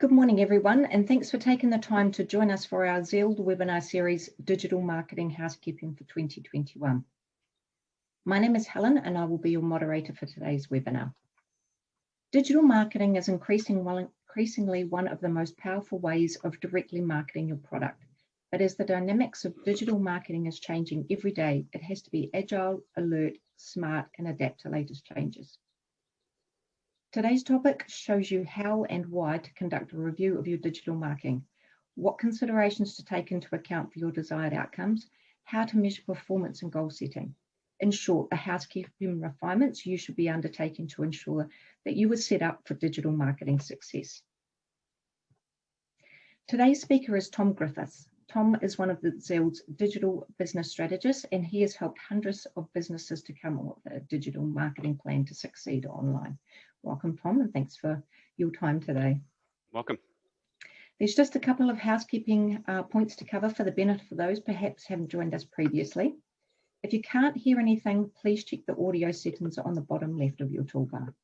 Good morning, everyone, and thanks for taking the time to join us for our Zeald webinar series, Digital Marketing Housekeeping for 2021. My name is Helen, and I will be your moderator for today's webinar. Digital marketing is increasingly one of the most powerful ways of directly marketing your product. But as the dynamics of digital marketing is changing every day, it has to be agile, alert, smart, and adapt to latest changes. Today's topic shows you how and why to conduct a review of your digital marketing, what considerations to take into account for your desired outcomes, how to measure performance and goal setting. In short, the housekeeping refinements you should be undertaking to ensure that you are set up for digital marketing success. Today's speaker is Tom Griffiths. Tom is one of the Zeald's digital business strategists, and he has helped hundreds of businesses to come up with a digital marketing plan to succeed online. Welcome, Tom, and thanks for your time today. Welcome. There's just a couple of housekeeping points to cover for the benefit of those perhaps haven't joined us previously. If you can't hear anything, please check the audio settings on the bottom left of your toolbar.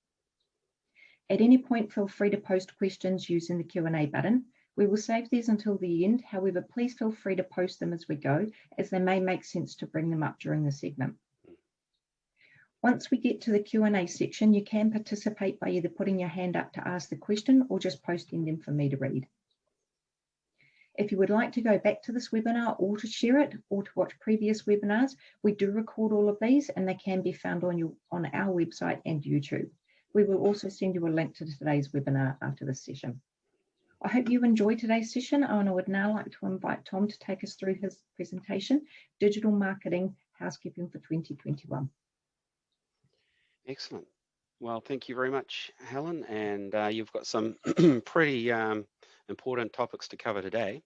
At any point, feel free to post questions using the Q&A button. We will save these until the end. However, please feel free to post them as we go, as they may make sense to bring them up during the segment. Once we get to the Q&A section, you can participate by either putting your hand up to ask the question or just posting them for me to read. If you would like to go back to this webinar or to share it or to watch previous webinars, we do record all of these and they can be found on our website and YouTube. We will also send you a link to today's webinar after this session. I hope you enjoyed today's session, and I would now like to invite Tom to take us through his presentation, Digital Marketing Housekeeping for 2021. Excellent. Well, thank you very much, Helen. And you've got some pretty important topics to cover today.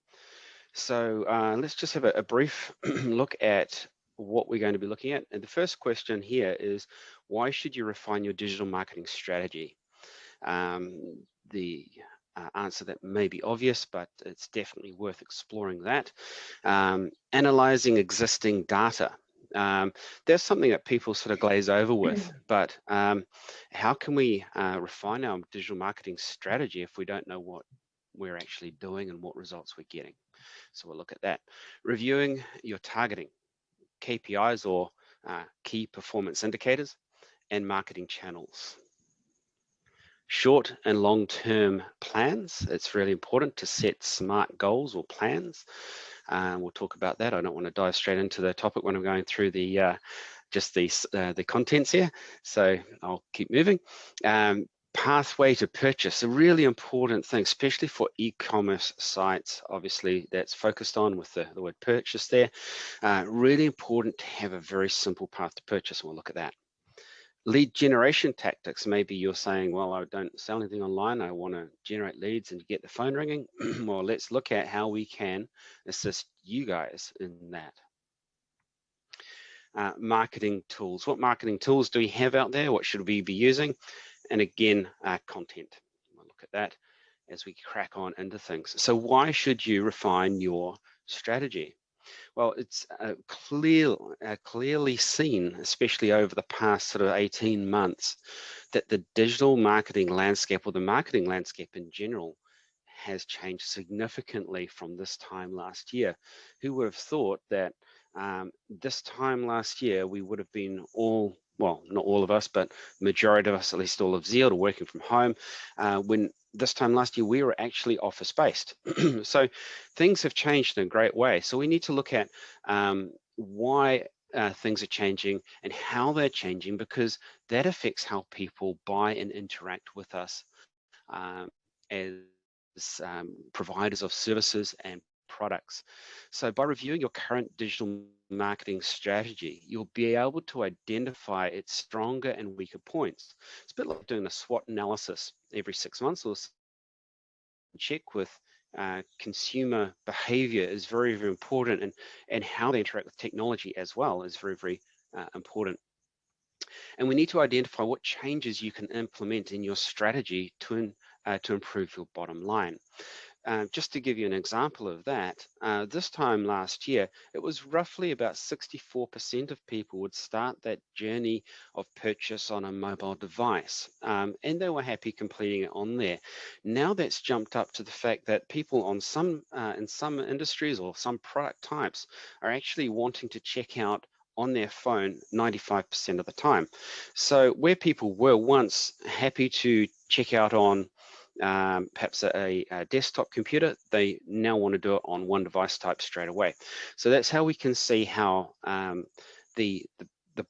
So let's just have a brief look at what we're going to be looking at. And the first question here is, why should you refine your digital marketing strategy? The answer that may be obvious, but it's definitely worth exploring that. Analyzing existing data. There's something that people sort of glaze over with, but how can we refine our digital marketing strategy if we don't know what we're actually doing and what results we're getting? So we'll look at that. Reviewing your targeting, KPIs or key performance indicators, and marketing channels. Short and long-term plans. It's really important to set smart goals or plans. We'll talk about that. I don't want to dive straight into the topic when I'm going through the contents here, so I'll keep moving. Pathway to purchase, a really important thing, especially for e-commerce sites, obviously, that's focused on with the word purchase there. Really important to have a very simple path to purchase, and we'll look at that. Lead generation tactics. Maybe you're saying, well, I don't sell anything online, I want to generate leads and get the phone ringing. Well, let's look at how we can assist you guys in that. Marketing tools. What marketing tools do we have out there? What should we be using? And again, content. We'll look at that as we crack on into things. So why should you refine your strategy? Well, it's clearly seen, especially over the past sort of 18 months, that the digital marketing landscape, or the marketing landscape in general, has changed significantly from this time last year. Who would have thought that this time last year we would have been all, well, not all of us, but majority of us, at least all of Zeald, are working from home, when this time last year we were actually office-based. So things have changed in a great way. So we need to look at why things are changing and how they're changing, because that affects how people buy and interact with us as providers of services and products. So by reviewing your current digital marketing strategy, you'll be able to identify its stronger and weaker points. It's a bit like doing a SWOT analysis every 6 months, or check with consumer behavior is very, very important, and how they interact with technology as well is very, very important. And we need to identify what changes you can implement in your strategy to improve your bottom line. Just to give you an example of that, this time last year, it was roughly about 64% of people would start that journey of purchase on a mobile device, and they were happy completing it on there. Now that's jumped up to the fact that people on in some industries or some product types are actually wanting to check out on their phone 95% of the time. So where people were once happy to check out on perhaps a desktop computer, they now want to do it on one device type straight away. So that's how we can see how the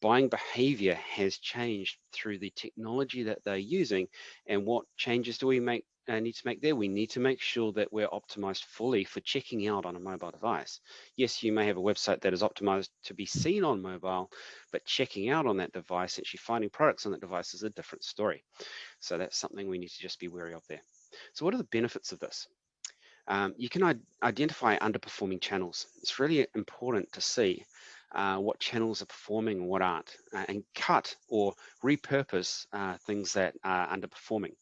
buying behavior has changed through the technology that they're using. And what changes do we need to make there? We need to make sure that we're optimized fully for checking out on a mobile device. Yes, you may have a website that is optimized to be seen on mobile, but checking out on that device, actually finding products on that device, is a different story. So that's something we need to just be wary of there. So what are the benefits of this? You can identify underperforming channels. It's really important to see what channels are performing and what aren't, and cut or repurpose things that are underperforming.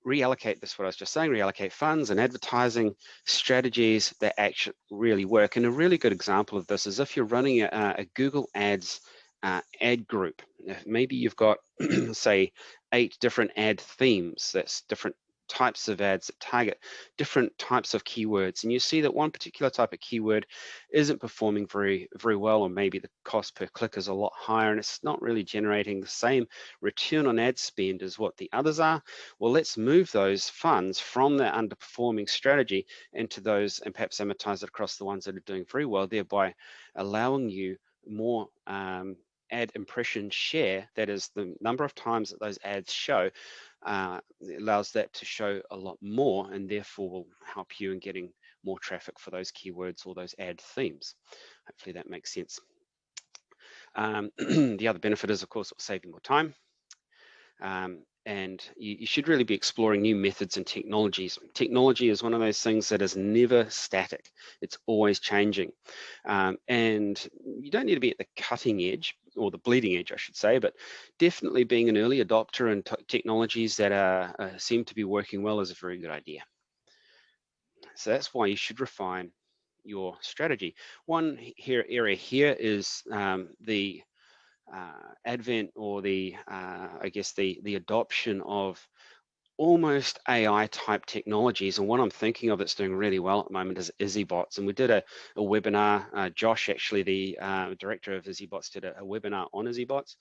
Reallocate, this is what I was just saying, reallocate funds and advertising strategies that actually really work. And a really good example of this is if you're running a Google Ads ad group. Maybe you've got, say, 8 different ad themes. That's different types of ads that target different types of keywords, and you see that one particular type of keyword isn't performing very well, or maybe the cost per click is a lot higher and it's not really generating the same return on ad spend as what the others are. Well, let's move those funds from that underperforming strategy into those and perhaps amortize it across the ones that are doing very well, thereby allowing you more ad impression share. That is the number of times that those ads show. It allows that to show a lot more, and therefore will help you in getting more traffic for those keywords or those ad themes. Hopefully that makes sense. The other benefit is, of course, saving more time. And you should really be exploring new methods and technologies. Technology is one of those things that is never static. It's always changing. And you don't need to be at the cutting edge, or the bleeding edge, I should say, but definitely being an early adopter in technologies that seem to be working well is a very good idea. So that's why you should refine your strategy. One area here is the advent, or I guess the adoption of almost AI type technologies. And what I'm thinking of that's doing really well at the moment is EasyBots. And we did a webinar, Josh, actually the director of EasyBots, did a webinar on EasyBots.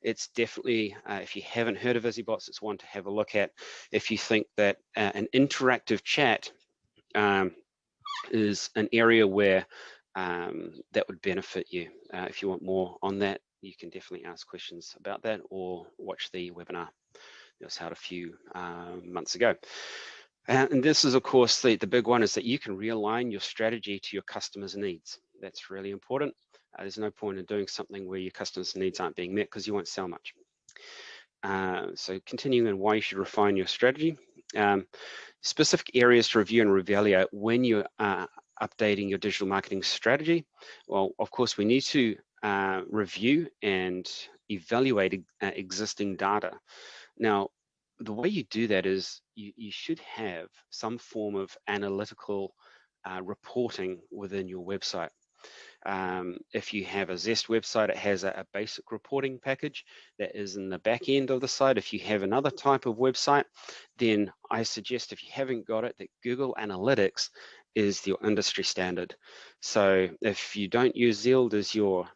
It's definitely, if you haven't heard of EasyBots, it's one to have a look at if you think that an interactive chat is an area where that would benefit you. If you want more on that, you can definitely ask questions about that or watch the webinar that was held a few months ago. And this is, of course, the big one, is that you can realign your strategy to your customers' needs. That's really important. There's no point in doing something where your customers' needs aren't being met, because you won't sell much. So continuing on why you should refine your strategy. Specific areas to review and reevaluate when you're updating your digital marketing strategy. Well, of course, we need to review and evaluate existing data. Now, the way you do that is you should have some form of analytical reporting within your website. If you have a Zest website, it has a basic reporting package that is in the back end of the site. If you have another type of website, then I suggest, if you haven't got it, that Google Analytics is your industry standard. So if you don't use Zeald as your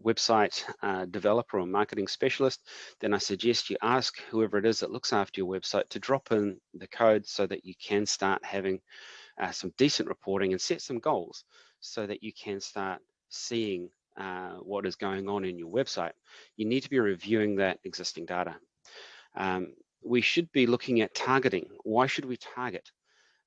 website developer or marketing specialist, then I suggest you ask whoever it is that looks after your website to drop in the code so that you can start having some decent reporting and set some goals so that you can start seeing what is going on in your website. You need to be reviewing that existing data. We should be looking at targeting. Why should we target?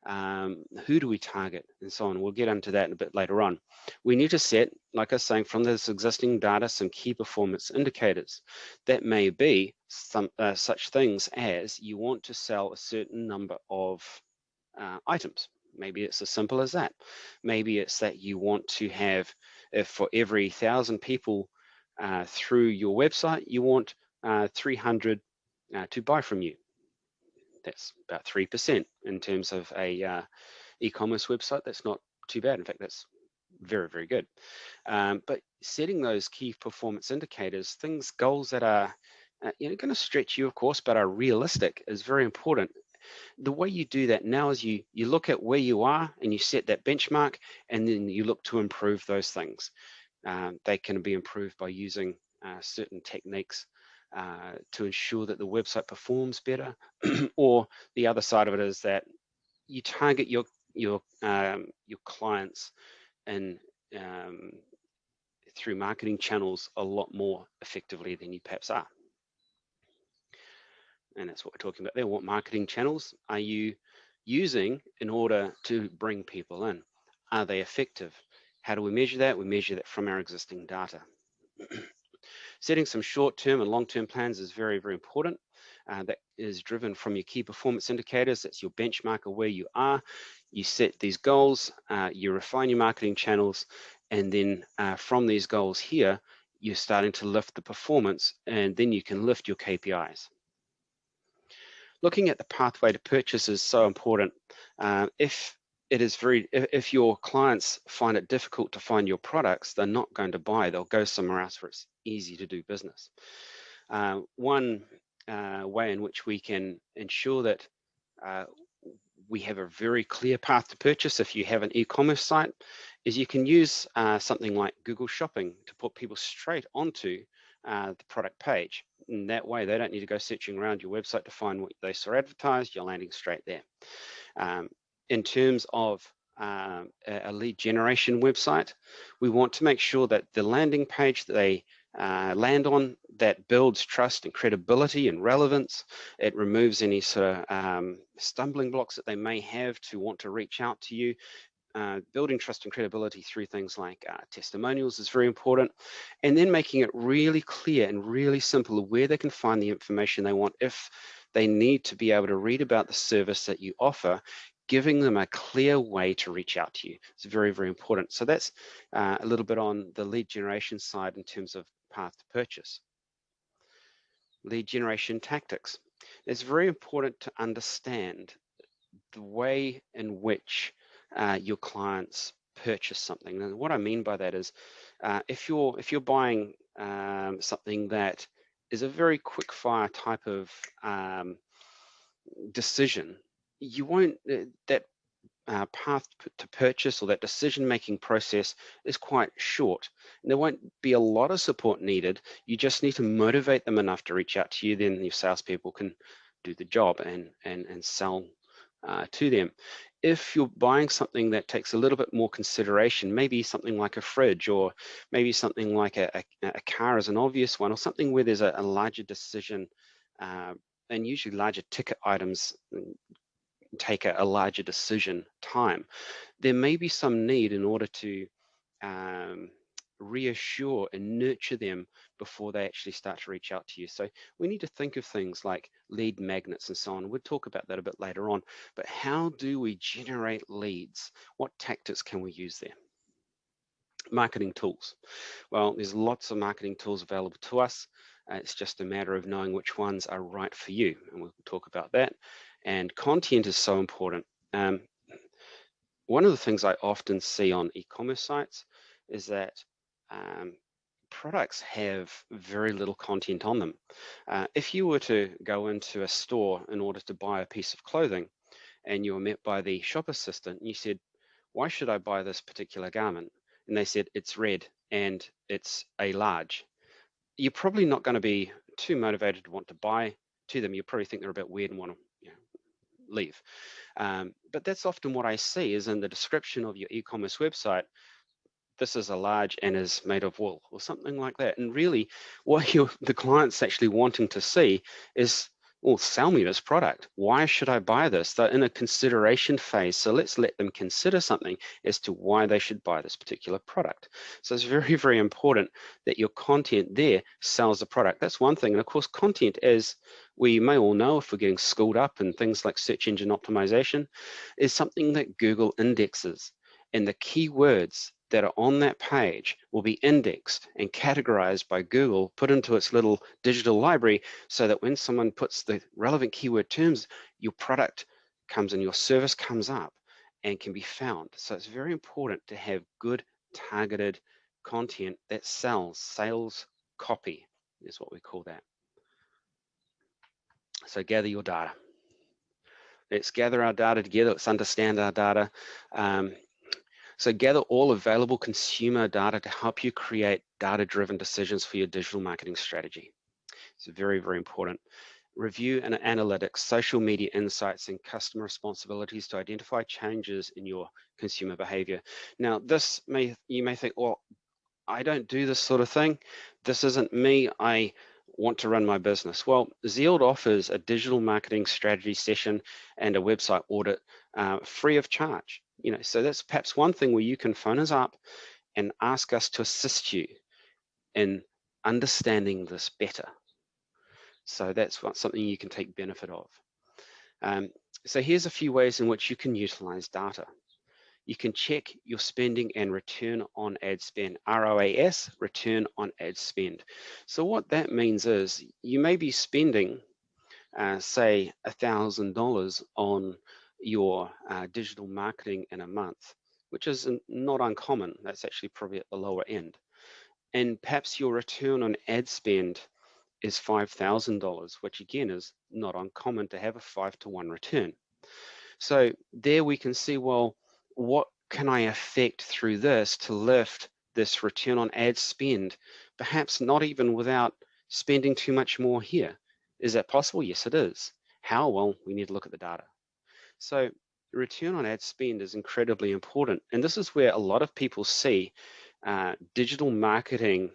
Who do we target, and so on. We'll get into that in a bit later on. We need to set, like I was saying, from this existing data, some key performance indicators. That may be some such things as you want to sell a certain number of items. Maybe it's as simple as that. Maybe it's that you want to have, if for every 1,000 people through your website, you want 300 to buy from you. That's about 3% in terms of a e-commerce website. That's not too bad. In fact, that's very, very good. But setting those key performance indicators, goals that are going to stretch you, of course, but are realistic, is very important. The way you do that now is you look at where you are and you set that benchmark, and then you look to improve those things. They can be improved by using certain techniques to ensure that the website performs better. Or the other side of it is that you target your clients and through marketing channels a lot more effectively than you perhaps are. And that's what we're talking about there. What marketing channels are you using in order to bring people in? Are they effective? How do we measure that? We measure that from our existing data. Setting some short-term and long-term plans is very, very important. That is driven from your key performance indicators. That's your benchmark of where you are. You set these goals, you refine your marketing channels, and then from these goals here, you're starting to lift the performance, and then you can lift your KPIs. Looking at the pathway to purchase is so important. If your clients find it difficult to find your products, they're not going to buy. They'll go somewhere else where it's easy to do business. One way in which we can ensure that we have a very clear path to purchase if you have an e-commerce site is you can use something like Google Shopping to put people straight onto the product page. In that way, they don't need to go searching around your website to find what they saw advertised. You're landing straight there. In terms of a lead generation website, we want to make sure that the landing page that they land on, that builds trust and credibility and relevance. It removes any sort of stumbling blocks that they may have to want to reach out to you. Building trust and credibility through things like testimonials is very important, and then making it really clear and really simple where they can find the information they want. If they need to be able to read about the service that you offer, giving them a clear way to reach out to you is very, very important. So that's a little bit on the lead generation side in terms of path to purchase. Lead generation tactics. It's very important to understand the way in which your clients purchase something. And what I mean by that is if you're buying something that is a very quick fire type of decision, you won't, that path to purchase or that decision-making process is quite short. And there won't be a lot of support needed. You just need to motivate them enough to reach out to you. Then your salespeople can do the job and sell to them. If you're buying something that takes a little bit more consideration, maybe something like a fridge, or maybe something like a car is an obvious one, or something where there's a larger decision, and usually larger ticket items take a larger decision time, there may be some need in order to reassure and nurture them before they actually start to reach out to you. So we need to think of things like lead magnets and so on. We'll talk about that a bit later on, but how do we generate leads? What tactics can we use there? Marketing tools. Well, there's lots of marketing tools available to us. It's just a matter of knowing which ones are right for you, and we'll talk about that. And content is so important. One of the things I often see on e-commerce sites is that products have very little content on them. If you were to go into a store in order to buy a piece of clothing, and you were met by the shop assistant, and you said, "Why should I buy this particular garment?" And they said, "It's red and it's a large." You're probably not going to be too motivated to want to buy to them. You probably think they're a bit weird and want to leave. But that's often what I see is in the description of your e-commerce website, this is a large and is made of wool or something like that. And really what the client's actually wanting to see is, well, sell me this product. Why should I buy this? They're in a consideration phase. So let's let them consider something as to why they should buy this particular product. So it's very, very important that your content there sells the product. That's one thing. And of course, content, as we may all know if we're getting schooled up in things like search engine optimization, is something that Google indexes. And the keywords that are on that page will be indexed and categorized by Google, put into its little digital library, so that when someone puts the relevant keyword terms, your product comes and your service comes up and can be found. So it's very important to have good targeted content that sells. Sales copy is what we call that. So gather your data. Let's gather our data together. Let's understand our data. So gather all available consumer data to help you create data-driven decisions for your digital marketing strategy. It's very, very important. Review and analytics, social media insights, and customer responsibilities to identify changes in your consumer behavior. Now, you may think, well, I don't do this sort of thing. This isn't me. I want to run my business. Well, Zeald offers a digital marketing strategy session and a website audit free of charge. So that's perhaps one thing where you can phone us up and ask us to assist you in understanding this better. So that's something you can take benefit of. So here's a few ways in which you can utilize data. You can check your spending and return on ad spend, ROAS, return on ad spend. So what that means is you may be spending, say, $1,000 on your digital marketing in a month, which is not uncommon. That's actually probably at the lower end. And perhaps your return on ad spend is $5,000, which again is not uncommon to have a 5-to-1 return. So there we can see, well, what can I affect through this to lift this return on ad spend, perhaps not even without spending too much more here. Is that possible? Yes, it is. How? Well, we need to look at the data. So return on ad spend is incredibly important. And this is where a lot of people see digital marketing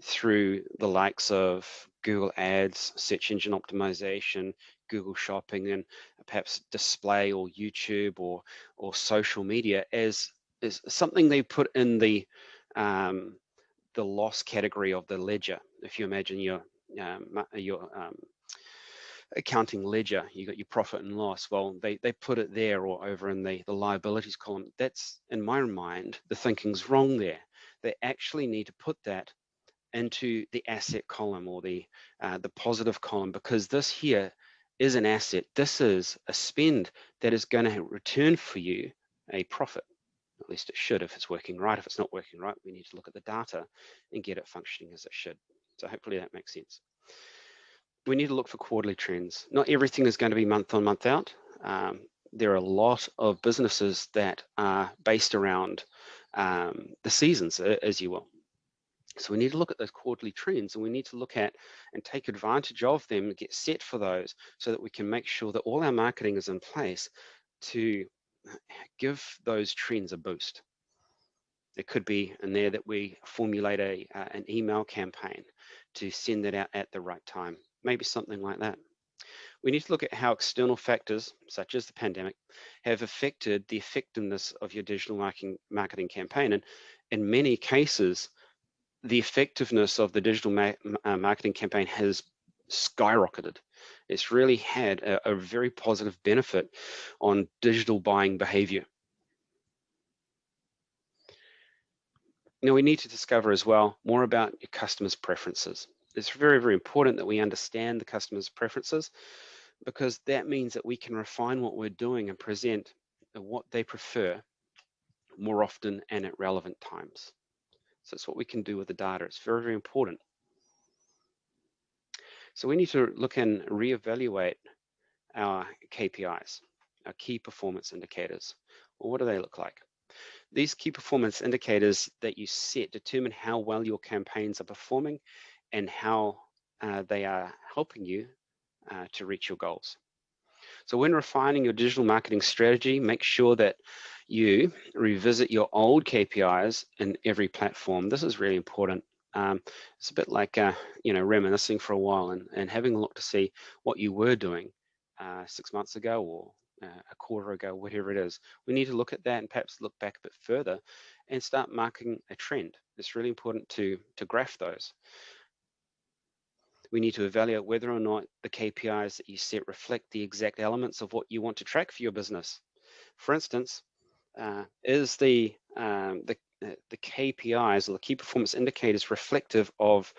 through the likes of Google Ads, search engine optimization, Google Shopping, and perhaps display or YouTube or social media as something they put in the loss category of the ledger. If you imagine your accounting ledger, you got your profit and loss. Well, they put it there or over in the liabilities column. That's, in my mind, the thinking's wrong there. They actually need to put that into the asset column or the positive column, because this here is an asset. This is a spend that is going to return for you a profit. At least it should if it's working right. If it's not working right, we need to look at the data and get it functioning as it should. So hopefully that makes sense. We need to look for quarterly trends. Not everything is going to be month on, month out. There are a lot of businesses that are based around the seasons, as you will. So we need to look at those quarterly trends, and we need to look at and take advantage of them, get set for those, so that we can make sure that all our marketing is in place to give those trends a boost. It could be in there that we formulate an email campaign to send that out at the right time, maybe something like that. We need to look at how external factors, such as the pandemic, have affected the effectiveness of your digital marketing campaign. And in many cases, the effectiveness of the digital marketing campaign has skyrocketed. It's really had a very positive benefit on digital buying behavior. Now, we need to discover as well more about your customers' preferences. It's very, very important that we understand the customer's preferences, because that means that we can refine what we're doing and present what they prefer more often and at relevant times. So it's what we can do with the data. It's very, very important. So we need to look and reevaluate our KPIs, our key performance indicators. Well, what do they look like? These key performance indicators that you set determine how well your campaigns are performing and how they are helping you to reach your goals. So when refining your digital marketing strategy, make sure that you revisit your old KPIs in every platform. This is really important. It's a bit like reminiscing for a while and having a look to see what you were doing 6 months ago or a quarter ago, whatever it is. We need to look at that and perhaps look back a bit further and start marking a trend. It's really important to graph those. We need to evaluate whether or not the KPIs that you set reflect the exact elements of what you want to track for your business. For instance, is the the KPIs or the key performance indicators reflective of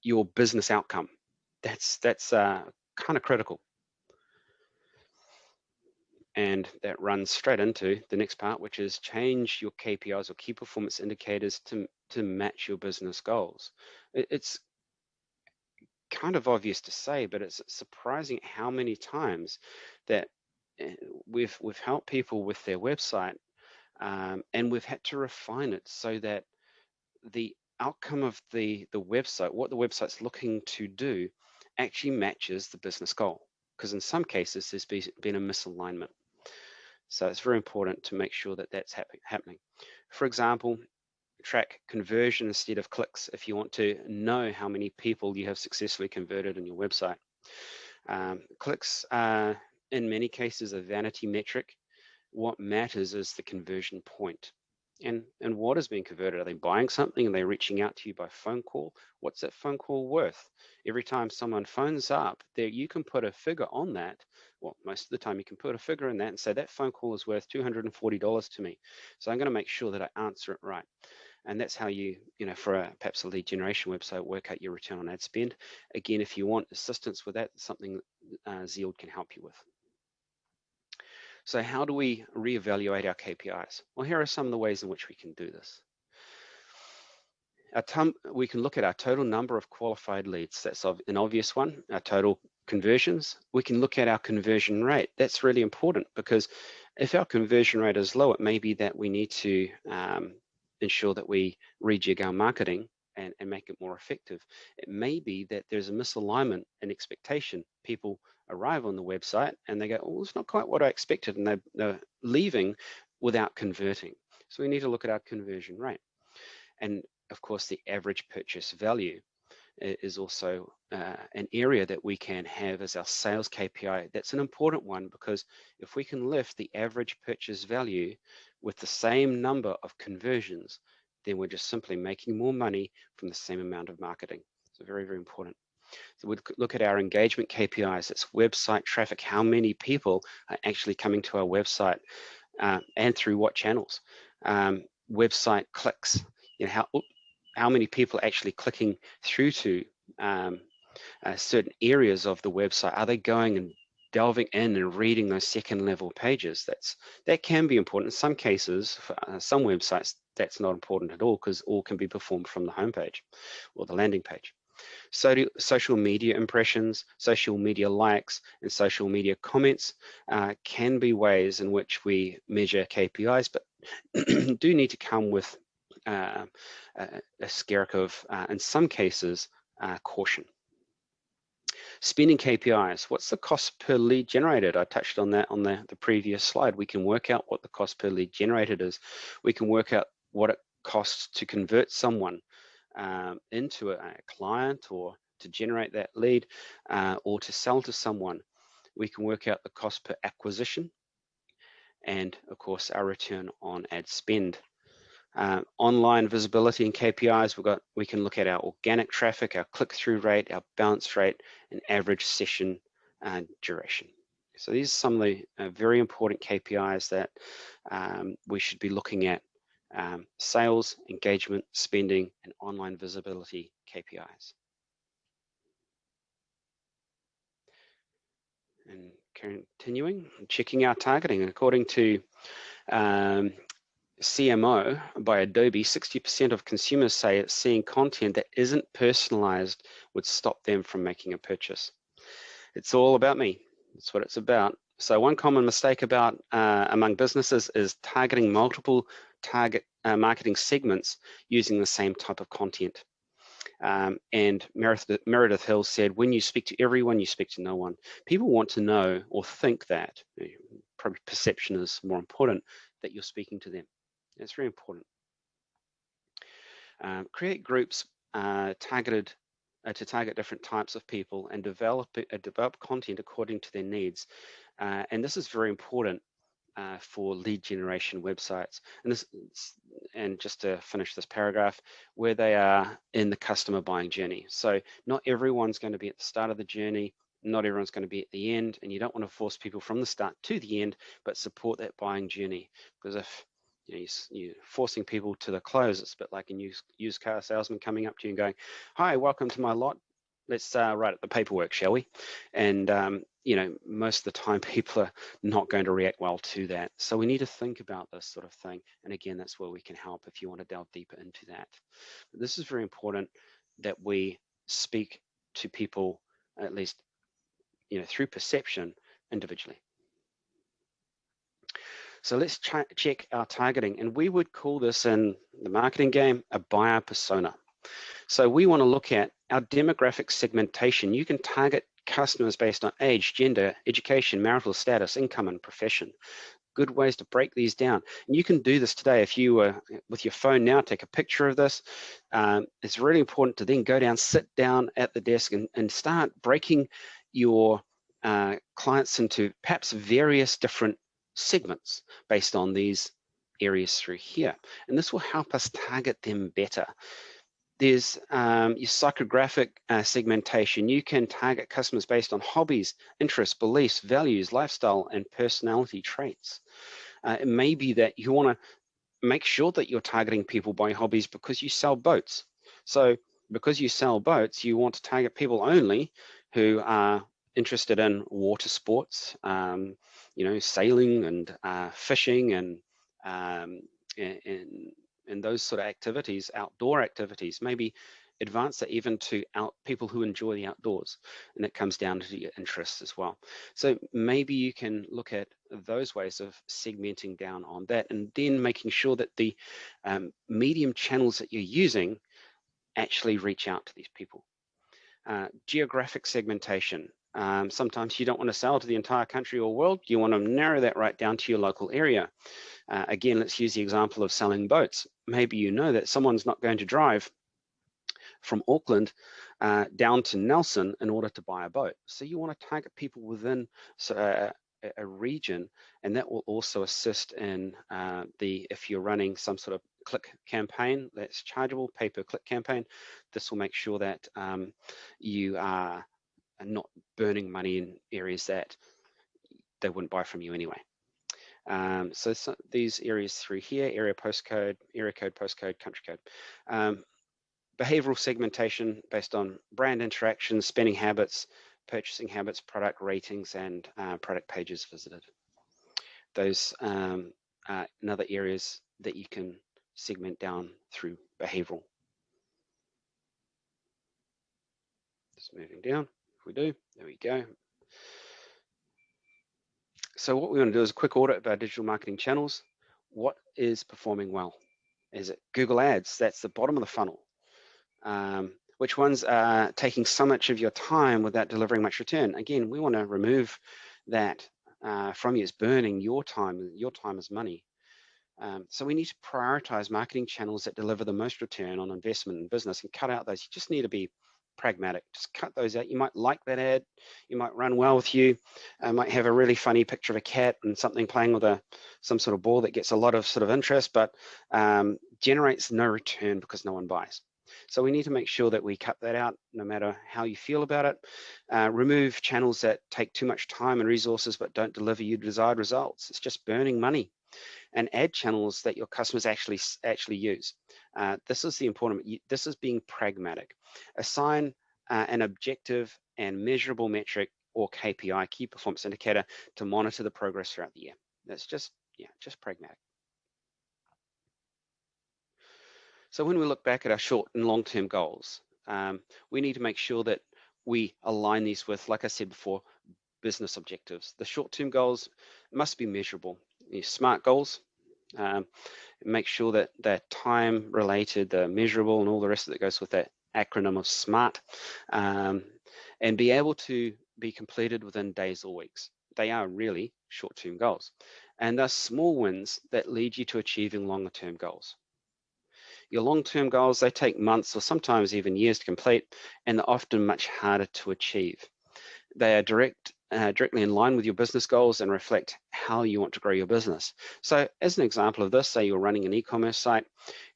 your business outcome. That's kind of critical. And that runs straight into the next part, which is change your KPIs or key performance indicators to match your business goals. It's kind of obvious to say, but it's surprising how many times that we've helped people with their website, and we've had to refine it so that the outcome of the website, what the website's looking to do, actually matches the business goal. Because in some cases, there's been a misalignment. So it's very important to make sure that that's happening. For example, track conversion instead of clicks if you want to know how many people you have successfully converted in your website. Clicks are, in many cases, a vanity metric. What matters is the conversion point. And what is being converted? Are they buying something? Are they reaching out to you by phone call? What's that phone call worth? Every time someone phones up, there you can put a figure on that. Well, most of the time you can put a figure in that and say that phone call is worth $240 to me. So I'm going to make sure that I answer it right. And that's how you for perhaps a lead generation website, work out your return on ad spend. Again, if you want assistance with that, it's something Zeald can help you with. So how do we reevaluate our KPIs? Well, here are some of the ways in which we can do this. We can look at our total number of qualified leads. That's an obvious one. Our total conversions. We can look at our conversion rate. That's really important because if our conversion rate is low, it may be that we need to ensure that we rejig our marketing and make it more effective. It may be that there's a misalignment in expectation. People arrive on the website and they go, oh, it's not quite what I expected, and they're leaving without converting. So we need to look at our conversion rate. And of course, the average purchase value is also an area that we can have as our sales KPI. That's an important one because if we can lift the average purchase value with the same number of conversions, then we're just simply making more money from the same amount of marketing. So very, very important. So we'd look at our engagement KPIs. It's website traffic. How many people are actually coming to our website and through what channels? Website clicks. How many people are actually clicking through to certain areas of the website? Are they going and delving in and reading those second level pages? That can be important. In some cases, for some websites, that's not important at all because all can be performed from the homepage or the landing page. So social media impressions, social media likes, and social media comments can be ways in which we measure KPIs, but do need to come with a skerrick of, in some cases, caution. Spending KPIs. What's the cost per lead generated? I touched on that on the previous slide. We can work out what the cost per lead generated is. We can work out what it costs to convert someone into a client or to generate that lead or to sell to someone. We can work out the cost per acquisition and, of course, our return on ad spend. Online visibility and KPIs, we can look at our organic traffic, our click-through rate, our bounce rate, and average session duration. So these are some of the very important KPIs that we should be looking at. Sales, engagement, spending, and online visibility KPIs. And continuing, checking our targeting. According to CMO by Adobe, 60% of consumers say seeing content that isn't personalized would stop them from making a purchase. It's all about me. That's what it's about. So one common mistake among businesses is targeting multiple target marketing segments using the same type of content. And Meredith Hill said, when you speak to everyone, you speak to no one. People want to know or think that, probably perception is more important, that you're speaking to them. It's very important. Create groups targeted to target different types of people and develop content according to their needs. And this is very important for lead generation websites. And just to finish this paragraph, where they are in the customer buying journey. So not everyone's going to be at the start of the journey. Not everyone's going to be at the end, and you don't want to force people from the start to the end, but support that buying journey. Because if you're forcing people to the close. It's a bit like a used car salesman coming up to you and going, "Hi, welcome to my lot. Let's write up the paperwork, shall we?" And most of the time people are not going to react well to that. So we need to think about this sort of thing. And again, that's where we can help if you want to delve deeper into that. But this is very important that we speak to people, at least through perception, individually. So let's check our targeting, and we would call this in the marketing game a buyer persona. So we want to look at our demographic segmentation. You can target customers based on age, gender, education, marital status, income, and profession. Good ways to break these down. And you can do this today. If you were with your phone now, take a picture of this. It's really important to then go down, sit down at the desk and start breaking your clients into perhaps various different segments based on these areas through here. And this will help us target them better. There's your psychographic segmentation. You can target customers based on hobbies, interests, beliefs, values, lifestyle, and personality traits. It may be that you want to make sure that you're targeting people by hobbies because you sell boats. So because you sell boats, you want to target people only who are interested in water sports, sailing and fishing and those sort of activities, outdoor activities. Maybe advance that even to people who enjoy the outdoors, and it comes down to your interests as well. So maybe you can look at those ways of segmenting down on that, and then making sure that the medium channels that you're using actually reach out to these people. Geographic segmentation. Sometimes you don't want to sell to the entire country or world. You want to narrow that right down to your local area. Again, let's use the example of selling boats. Maybe you know that someone's not going to drive from Auckland down to Nelson in order to buy a boat. So you want to target people within a region, and that will also assist in if you're running some sort of click campaign that's chargeable, pay-per-click campaign, this will make sure that you are not burning money in areas that they wouldn't buy from you anyway. So these areas through here, area postcode, area code, postcode, country code. Behavioral segmentation based on brand interactions, spending habits, purchasing habits, product ratings, and product pages visited. Those are another areas that you can segment down through behavioral. Just moving down, if we do, there we go. So what we want to do is a quick audit of our digital marketing channels. What is performing well? Is it Google Ads? That's the bottom of the funnel. Which ones are taking so much of your time without delivering much return? Again, we want to remove that from you. It's burning your time. Your time is money. So we need to prioritize marketing channels that deliver the most return on investment in business and cut out those. You just need to be pragmatic. Just cut those out. You might like that ad. You might run well with you. Might have a really funny picture of a cat and something playing with some sort of ball that gets a lot of sort of interest, but generates no return because no one buys. So we need to make sure that we cut that out no matter how you feel about it. Remove channels that take too much time and resources but don't deliver you desired results. It's just burning money. And add channels that your customers actually use. This is the important. This is being pragmatic. Assign an objective and measurable metric or KPI, key performance indicator, to monitor the progress throughout the year. That's just pragmatic. So when we look back at our short and long-term goals, we need to make sure that we align these with, like I said before, business objectives. The short-term goals must be measurable. Your SMART goals, make sure that they're time-related, they're measurable, and all the rest that goes with that acronym of SMART, and be able to be completed within days or weeks. They are really short-term goals, and they're small wins that lead you to achieving longer-term goals. Your long-term goals, they take months or sometimes even years to complete, and they're often much harder to achieve. They are directly in line with your business goals and reflect how you want to grow your business. So as an example of this, say you're running an e-commerce site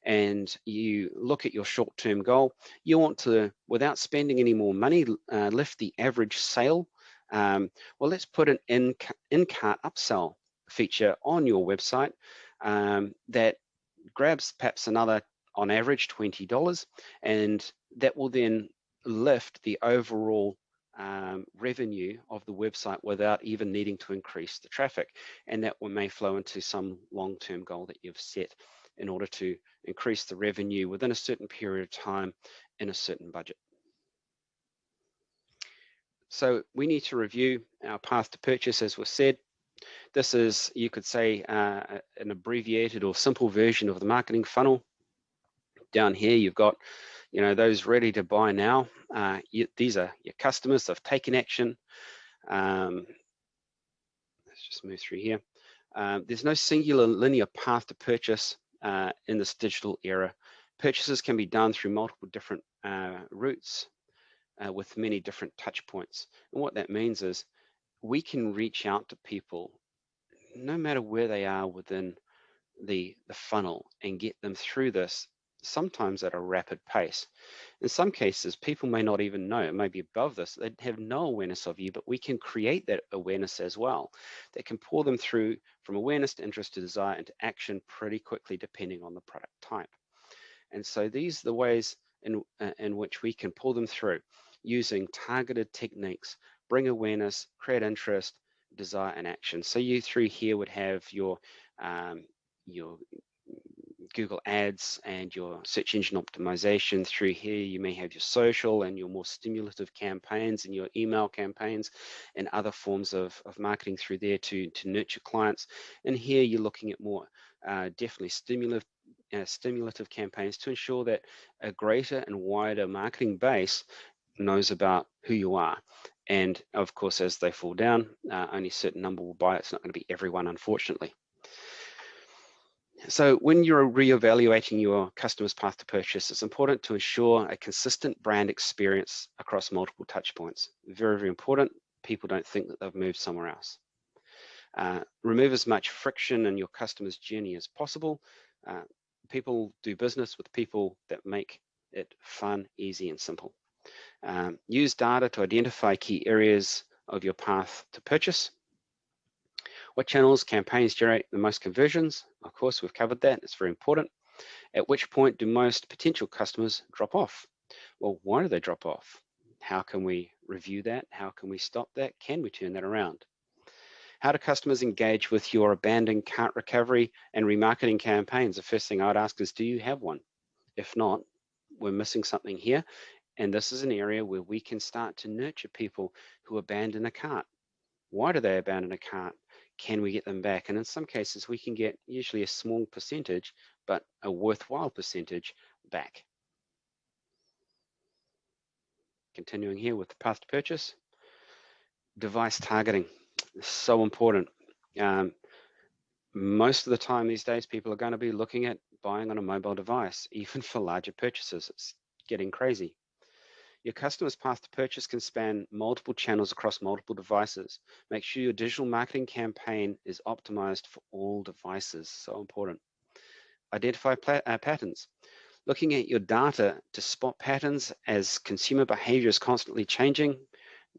and you look at your short-term goal, you want to, without spending any more money, lift the average sale. Well, let's put an in-cart upsell feature on your website that grabs perhaps another, on average, $20, and that will then lift the overall revenue of the website without even needing to increase the traffic. And that may flow into some long-term goal that you've set in order to increase the revenue within a certain period of time in a certain budget. So we need to review our path to purchase, as was said. This is, you could say, an abbreviated or simple version of the marketing funnel. Down here, you've got, those ready to buy now. These are your customers. They've taken action. Let's just move through here. There's no singular linear path to purchase in this digital era. Purchases can be done through multiple different routes with many different touch points. And what that means is we can reach out to people no matter where they are within the funnel and get them through this, sometimes at a rapid pace. In some cases, people may not even know, it may be above this, they have no awareness of you, but we can create that awareness as well. That can pull them through from awareness to interest to desire into action pretty quickly, depending on the product type. And so these are the ways in which we can pull them through using targeted techniques, bring awareness, create interest, desire, and action. So you through here would have your Google Ads and your search engine optimization. Through here, you may have your social and your more stimulative campaigns and your email campaigns and other forms of marketing through there to nurture clients. And here you're looking at more definitely stimulative campaigns to ensure that a greater and wider marketing base knows about who you are. And of course, as they fall down, only a certain number will buy. It's not going to be everyone, unfortunately. So when you're reevaluating your customer's path to purchase, it's important to ensure a consistent brand experience across multiple touch points. Very, very important. People don't think that they've moved somewhere else. Remove as much friction in your customer's journey as possible. People do business with people that make it fun, easy, and simple. Use data to identify key areas of your path to purchase. What channels, campaigns generate the most conversions? Of course, we've covered that. It's very important. At which point do most potential customers drop off? Well, why do they drop off? How can we review that? How can we stop that? Can we turn that around? How do customers engage with your abandoned cart recovery and remarketing campaigns? The first thing I'd ask is, do you have one? If not, we're missing something here. And this is an area where we can start to nurture people who abandon a cart. Why do they abandon a cart? Can we get them back? And in some cases, we can get usually a small percentage, but a worthwhile percentage back. Continuing here with the path to purchase. Device targeting is so important. Most of the time these days, people are going to be looking at buying on a mobile device, even for larger purchases. It's getting crazy. Your customer's path to purchase can span multiple channels across multiple devices. Make sure your digital marketing campaign is optimized for all devices. So important. Identify patterns. Looking at your data to spot patterns as consumer behavior is constantly changing.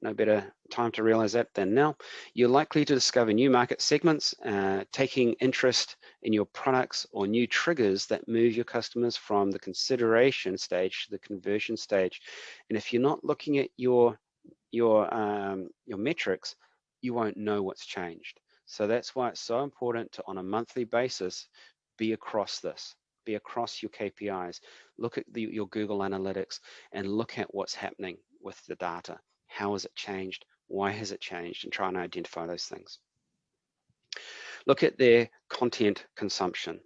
No better time to realize that than now. You're likely to discover new market segments, taking interest in your products or new triggers that move your customers from the consideration stage to the conversion stage. And if you're not looking at your metrics, you won't know what's changed. So that's why it's so important to, on a monthly basis, be across this. Be across your KPIs. Look at your Google Analytics and look at what's happening with the data. How has it changed? Why has it changed? And try and identify those things. Look at their content consumption.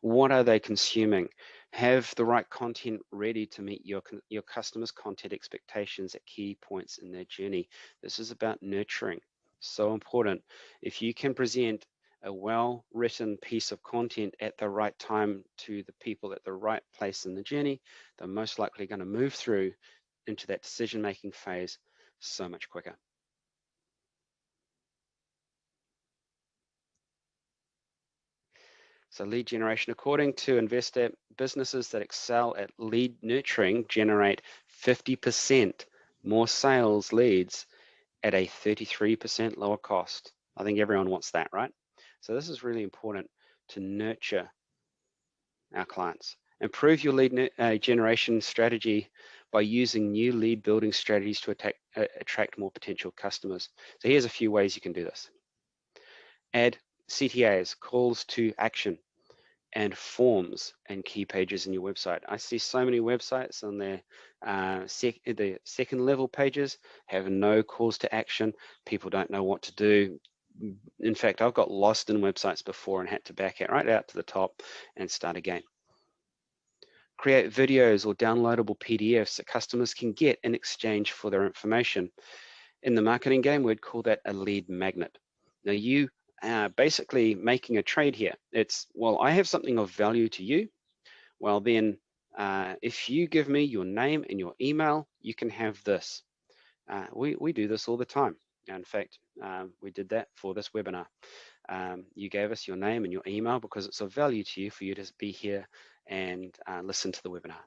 What are they consuming? Have the right content ready to meet your customers' content expectations at key points in their journey. This is about nurturing. So important. If you can present a well-written piece of content at the right time to the people at the right place in the journey, they're most likely going to move through into that decision-making phase so much quicker. So lead generation, according to Investor, businesses that excel at lead nurturing generate 50% more sales leads at a 33% lower cost. I think everyone wants that, right? So this is really important to nurture our clients. Improve your lead generation strategy by using new lead building strategies to attract more potential customers. So here's a few ways you can do this. Add CTAs, calls to action, and forms and key pages in your website. I see so many websites on their the second level pages have no calls to action. People don't know what to do. In fact, I've got lost in websites before and had to back it right out to the top and start again. Create videos or downloadable PDFs that customers can get in exchange for their information. In the marketing game, we'd call that a lead magnet. Now you basically making a trade here. It's, well, I have something of value to you. Well, then if you give me your name and your email, you can have this. We do this all the time. In fact, we did that for this webinar. You gave us your name and your email because it's of value to you for you to be here and listen to the webinar.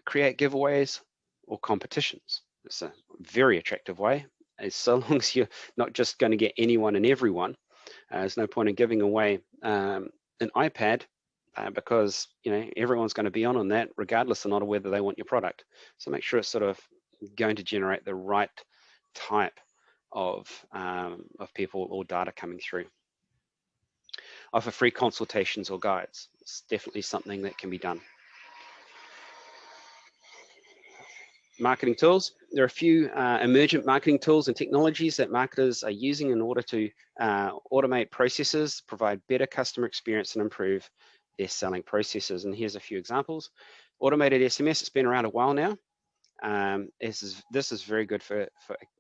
Create giveaways or competitions. It's a very attractive way. As so long as you're not just going to get anyone and everyone, there's no point in giving away an iPad because everyone's going to be on that regardless or not of whether they want your product. So make sure it's sort of going to generate the right type of people or data coming through. Offer free consultations or guides. It's definitely something that can be done. Marketing tools. There are a few emergent marketing tools and technologies that marketers are using in order to automate processes, provide better customer experience, and improve their selling processes. And here's a few examples. Automated SMS, it's been around a while now. This is very good for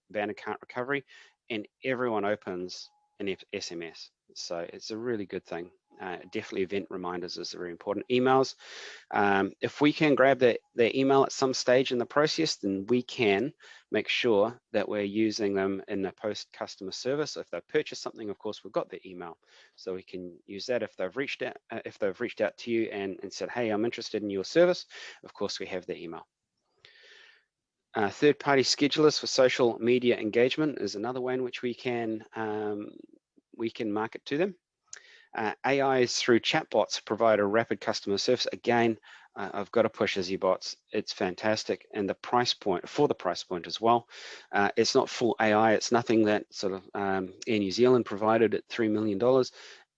banned account recovery, and everyone opens an SMS. So it's a really good thing. Definitely event reminders is very important. Emails, if we can grab their email at some stage in the process, then we can make sure that we're using them in the post customer service. If they've purchased something, of course, we've got their email, so we can use that. If they've reached out to you and said, hey, I'm interested in your service, of course, we have their email. Third-party schedulers for social media engagement is another way in which we can market to them. AIs through chatbots provide a rapid customer service. Again, I've got to push EasyBots. It's fantastic, and the price point as well. It's not full AI. It's nothing that sort of Air New Zealand provided at $3 million.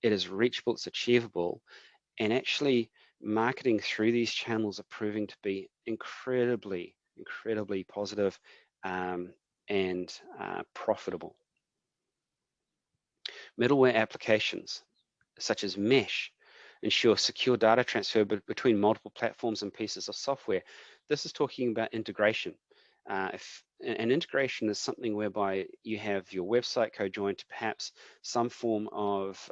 It is reachable. It's achievable, and actually marketing through these channels are proving to be incredibly positive and profitable. Middleware applications such as Mesh ensure secure data transfer between multiple platforms and pieces of software. This is talking about integration. If an integration is something whereby you have your website co-joined to perhaps some form of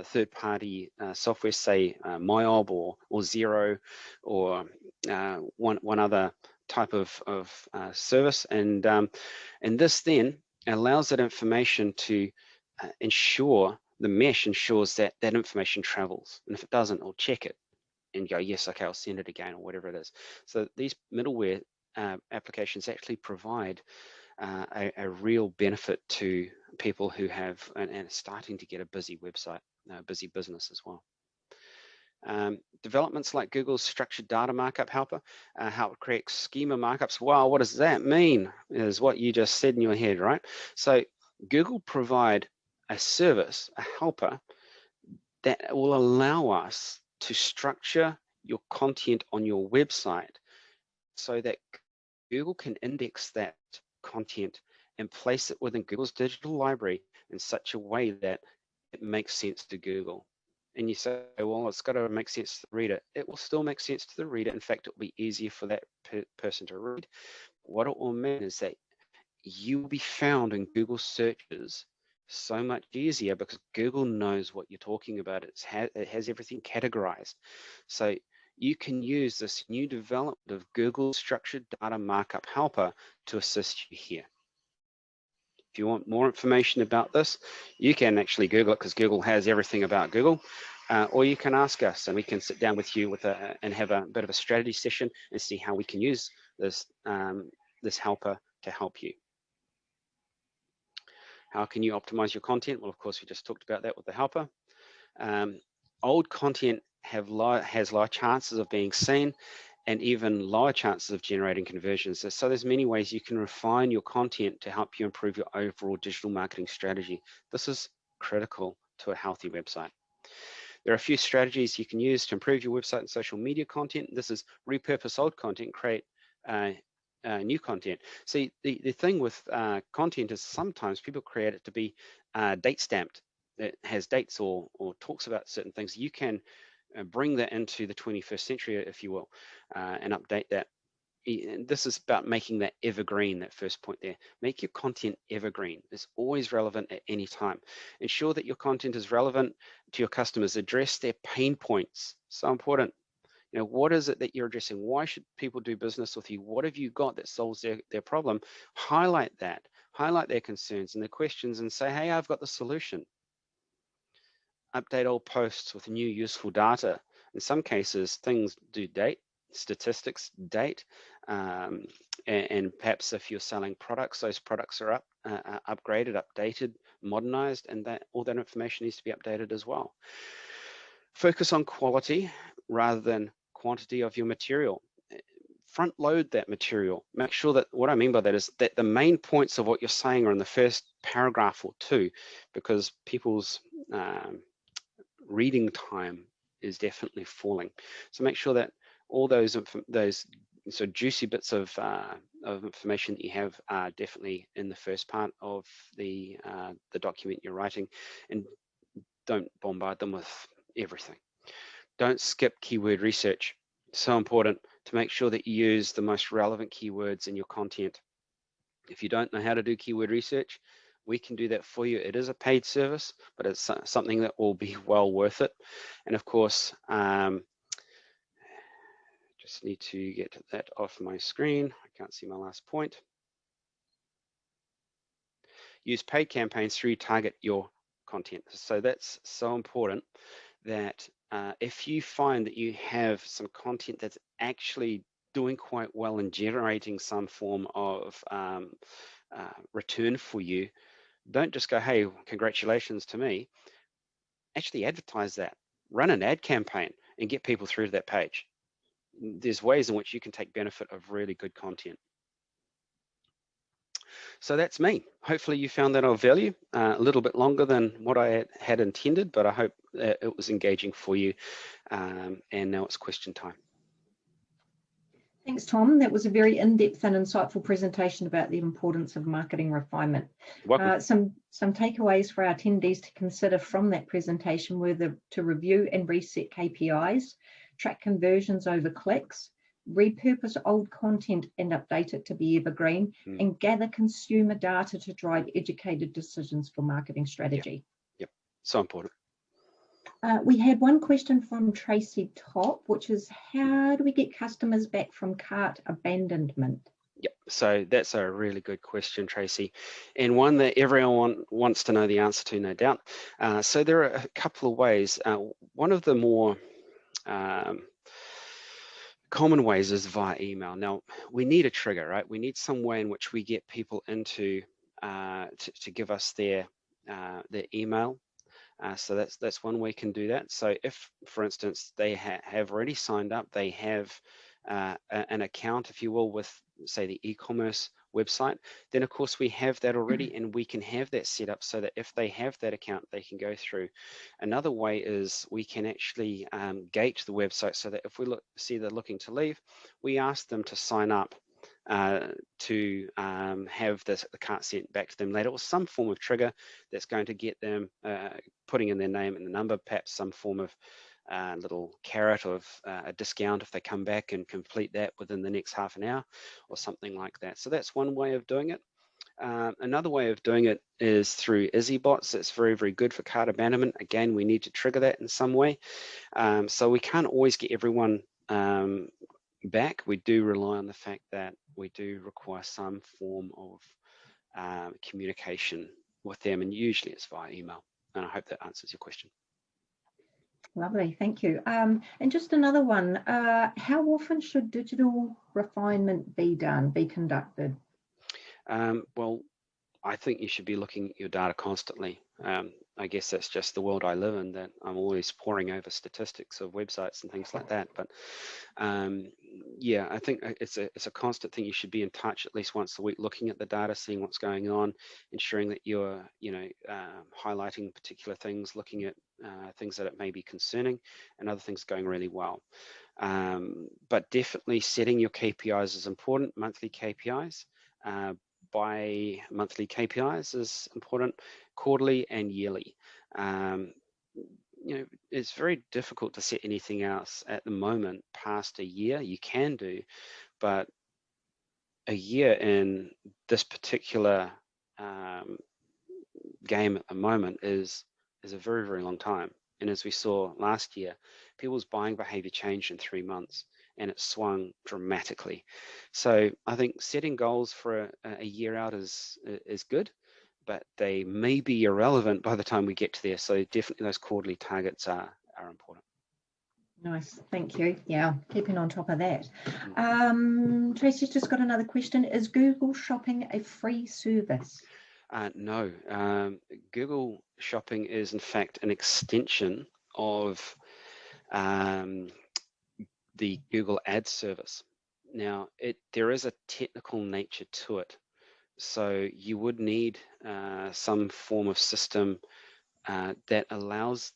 third-party software, say MyOb or Xero or one other type of service, and this then allows that information to ensure, the mesh ensures that that information travels, and if it doesn't, I'll check it and go, yes, okay, I'll send it again, or whatever it is. So these middleware applications actually provide a real benefit to people who have and starting to get a busy website, a busy business as well. Developments like Google's structured data markup helper help create schema markups. Wow, what does that mean? Is what you just said in your head, right? So Google provide a service, a helper, that will allow us to structure your content on your website so that Google can index that content and place it within Google's digital library in such a way that it makes sense to Google. And you say, well, it's got to make sense to the reader. It will still make sense to the reader. In fact, it will be easier for that person to read. What it will mean is that you will be found in Google searches so much easier because Google knows what you're talking about. It has everything categorized. So you can use this new development of Google Structured Data Markup Helper to assist you here. If you want more information about this, you can actually Google it because Google has everything about Google, or you can ask us and we can sit down with you and have a bit of a strategy session and see how we can use this, this helper to help you. How can you optimize your content? Well, of course, we just talked about that with the helper. Old content has low chances of being seen and even lower chances of generating conversions. So there's many ways you can refine your content to help you improve your overall digital marketing strategy. This is critical to a healthy website. There are a few strategies you can use to improve your website and social media content. This is repurpose old content, create new content. See, the thing with content is sometimes people create it to be date stamped. It has dates or talks about certain things. You can bring that into the 21st century, if you will, and update that. And this is about making that evergreen, that first point there. Make your content evergreen. It's always relevant at any time. Ensure that your content is relevant to your customers. Address their pain points. So important. You know, what is it that you're addressing? Why should people do business with you? What have you got that solves their problem? Highlight that. Highlight their concerns and their questions and say, hey, I've got the solution. Update old posts with new useful data. In some cases, things do date. Statistics date, and perhaps if you're selling products, those products are upgraded, updated, modernized, and that all that information needs to be updated as well. Focus on quality rather than quantity of your material. Front load that material. Make sure that, what I mean by that is that the main points of what you're saying are in the first paragraph or two, because people's reading time is definitely falling. So make sure that all those so juicy bits of information that you have are definitely in the first part of the document you're writing, and don't bombard them with everything. Don't skip keyword research. So important to make sure that you use the most relevant keywords in your content. If you don't know how to do keyword research, we can do that for you. It is a paid service, but it's something that will be well worth it. And of course, just need to get that off my screen. I can't see my last point. Use paid campaigns to retarget your content. So that's so important that if you find that you have some content that's actually doing quite well and generating some form of return for you, don't just go, hey, congratulations to me. Actually advertise that. Run an ad campaign and get people through to that page. There's ways in which you can take benefit of really good content. So that's me. Hopefully you found that of value. A little bit longer than what I had intended, but I hope it was engaging for you. And now it's question time. Thanks, Tom. That was a very in-depth and insightful presentation about the importance of marketing refinement. Some takeaways for our attendees to consider from that presentation were to review and reset KPIs, track conversions over clicks, repurpose old content and update it to be evergreen, and gather consumer data to drive educated decisions for marketing strategy. Yep. So important. We had one question from Tracy Top, which is, how do we get customers back from cart abandonment? Yep, so that's a really good question, Tracy, and one that everyone wants to know the answer to, no doubt. So there are a couple of ways. One of the more common ways is via email. Now, we need a trigger, right? We need some way in which we get people into to give us their email. So that's one way we can do that. So if, for instance, they have already signed up, they have an account, if you will, with, say, the e-commerce website, then of course we have that already, and we can have that set up so that if they have that account, they can go through. Another way is we can actually gate the website so that if we see they're looking to leave, we ask them to sign up to have the cart sent back to them later, or some form of trigger that's going to get them putting in their name and the number, perhaps some form of little carrot of a discount if they come back and complete that within the next half an hour or something like that. So that's one way of doing it. Another way of doing it is through EasyBots. It's very, very good for cart abandonment. Again, we need to trigger that in some way. So we can't always get everyone back. We do rely on the fact that we do require some form of communication with them, and usually it's via email. And I hope that answers your question. Lovely, thank you. And just another one, how often should digital refinement be conducted? Well, I think you should be looking at your data constantly. I guess that's just the world I live in, that I'm always poring over statistics of websites and things like that. But yeah, I think it's a constant thing. You should be in touch at least once a week, looking at the data, seeing what's going on, ensuring that you're, highlighting particular things, looking at things that it may be concerning, and other things going really well. But definitely setting your KPIs is important, monthly KPIs. Bi-monthly KPIs is important, quarterly and yearly. It's very difficult to set anything else at the moment past a year. You can do, but a year in this particular game at the moment is a very, very long time. And as we saw last year, people's buying behavior changed in 3 months, and it swung dramatically. So I think setting goals for a year out is good, but they may be irrelevant by the time we get to there. So definitely those quarterly targets are important. Nice, thank you. Yeah, keeping on top of that. Tracy's just got another question. Is Google Shopping a free service? No, Google Shopping is in fact an extension of the Google Ads service. Now, there is a technical nature to it. So you would need some form of system that allows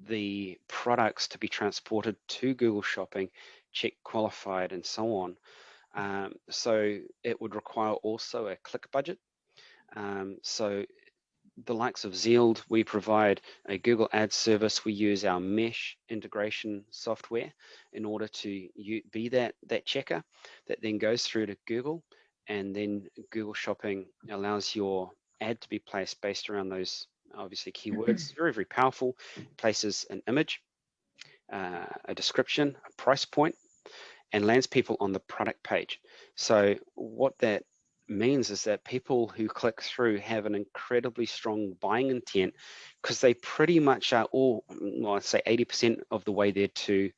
the products to be transported to Google Shopping, check qualified, and so on. So it would require also a click budget. So the likes of Zeald, we provide a Google Ads service. We use our mesh integration software in order to be that checker that then goes through to Google, and then Google Shopping allows your ad to be placed based around those obviously keywords. Very, very powerful. Places an image, a description, a price point, and lands people on the product page. So what that means is that people who click through have an incredibly strong buying intent, because they pretty much are all, well, I'd say 80% of the way there to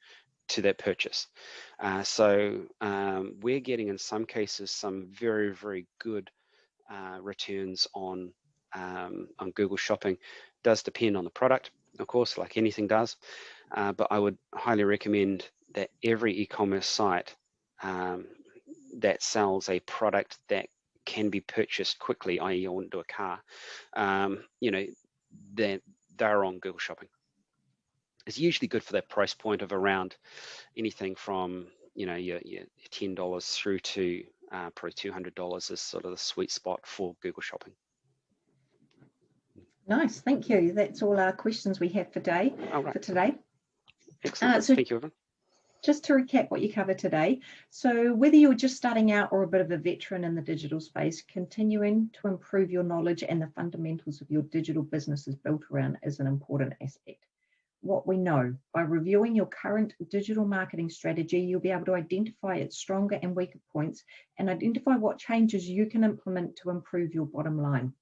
that purchase. So we're getting in some cases some very, very good returns on Google Shopping. Does depend on the product, of course, like anything does, but I would highly recommend that every e-commerce site that sells a product that can be purchased quickly, i.e. I wouldn't do a car, they're on Google Shopping. It's usually good for that price point of around anything from your $10 through to probably $200 is sort of the sweet spot for Google Shopping. Nice, thank you. That's all our questions we have for today. Excellent. Thank you, Evan. Just to recap what you covered today, so whether you're just starting out or a bit of a veteran in the digital space, continuing to improve your knowledge and the fundamentals of your digital business is built around is an important aspect. What we know, by reviewing your current digital marketing strategy, you'll be able to identify its stronger and weaker points and identify what changes you can implement to improve your bottom line.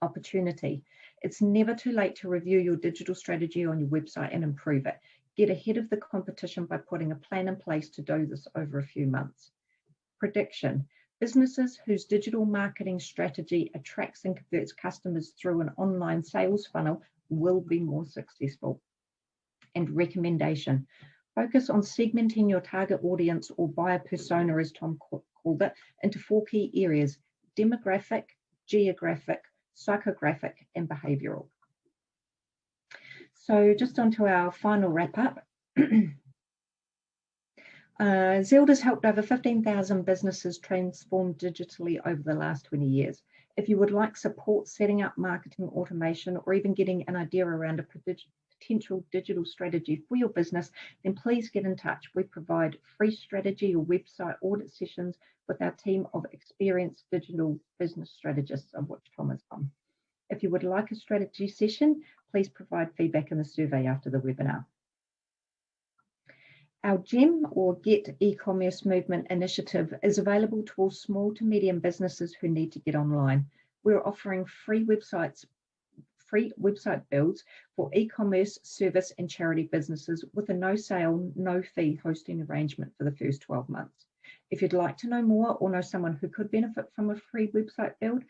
Opportunity. It's never too late to review your digital strategy on your website and improve it. Get ahead of the competition by putting a plan in place to do this over a few months. Prediction. Businesses whose digital marketing strategy attracts and converts customers through an online sales funnel will be more successful. And recommendation. Focus on segmenting your target audience, or buyer persona as Tom called it, into 4 key areas: demographic, geographic, psychographic, and behavioural. So just onto our final wrap up. Zeald has helped over 15,000 businesses transform digitally over the last 20 years. If you would like support setting up marketing automation, or even getting an idea around a potential digital strategy for your business, then please get in touch. We provide free strategy or website audit sessions with our team of experienced digital business strategists, of which Tom is one. If you would like a strategy session, please provide feedback in the survey after the webinar. Our GEM, or Get E-commerce Movement initiative, is available to all small to medium businesses who need to get online. We're offering free website builds for e-commerce, service and charity businesses with a no sale, no fee hosting arrangement for the first 12 months. If you'd like to know more or know someone who could benefit from a free website build,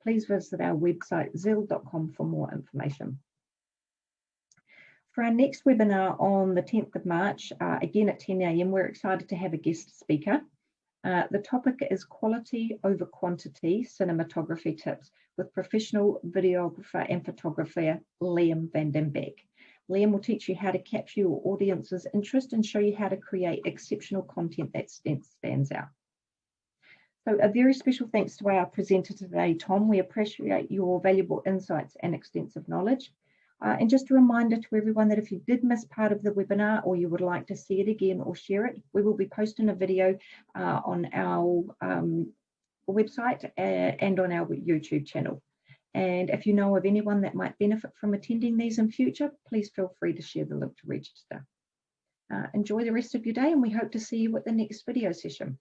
please visit our website zeald.com for more information. For our next webinar on the 10th of March, again at 10 a.m, we're excited to have a guest speaker. The topic is quality over quantity cinematography tips with professional videographer and photographer Liam van den Beek. Liam will teach you how to capture your audience's interest and show you how to create exceptional content that stands out. So a very special thanks to our presenter today, Tom. We appreciate your valuable insights and extensive knowledge. And just a reminder to everyone that if you did miss part of the webinar or you would like to see it again or share it, we will be posting a video on our website and on our YouTube channel. And if you know of anyone that might benefit from attending these in future, please feel free to share the link to register. Enjoy the rest of your day, and we hope to see you at the next video session.